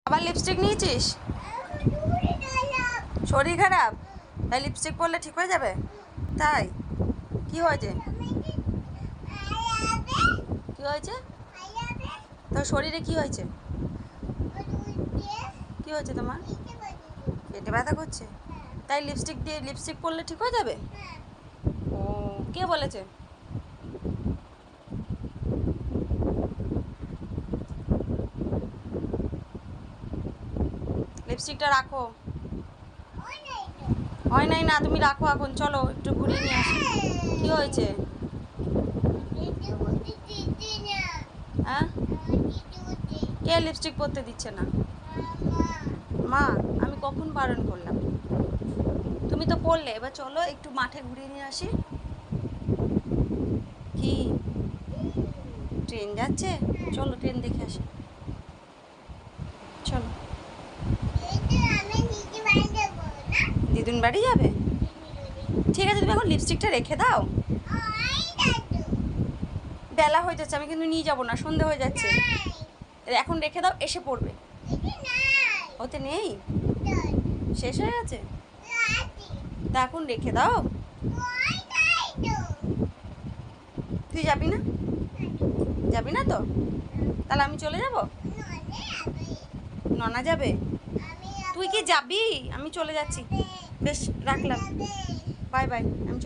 আবার লিপস্টিক নিয়েছিস? শরীর খারাপ তাই লিপস্টিক পরলে ঠিক হয়ে যাবে? তাই কি হয়েছে? কি হয়েছে তোর শরীরে? কি হয়েছে? কি হয়েছে তোমার? পেটে ব্যথা করছে তাই লিপস্টিক পরলে ঠিক হয়ে যাবে? ও, কে বলেছে? লিপস্টিকটা রাখো। হয় নাই না, তুমি রাখো এখন। চলো একটু ঘুরিয়ে নিয়ে আসি। কি হয়েছে? হ্যাঁ, কে লিপস্টিক পরতে দিচ্ছে না? মা, আমি কখন বারণ করলাম? তুমি তো পরলে, এবার চলো একটু মাঠে ঘুরিয়ে নিয়ে আসি। কি, ট্রেন যাচ্ছে? চলো ট্রেন দেখে আসি। চলো। দিদুন বাড়ি যাবে? ঠিক আছে, তুমি এখন লিপস্টিকটা রেখে দাও। বেলা হয়ে যাচ্ছে, আমি কিন্তু নিয়ে যাবো না, সন্ধে হয়ে যাচ্ছে। এখন রেখে দাও, এসে পড়বে। ওতে নেই, শেষ হয়ে গেছে। তা এখন রেখে দাও। তুই যাবি না? যাবি না তো? তাহলে আমি চলে যাব? ননা যাবে? তুই কি যাবি? আমি চলে যাচ্ছি। বেশ, রাখলাম। Bye bye. আমি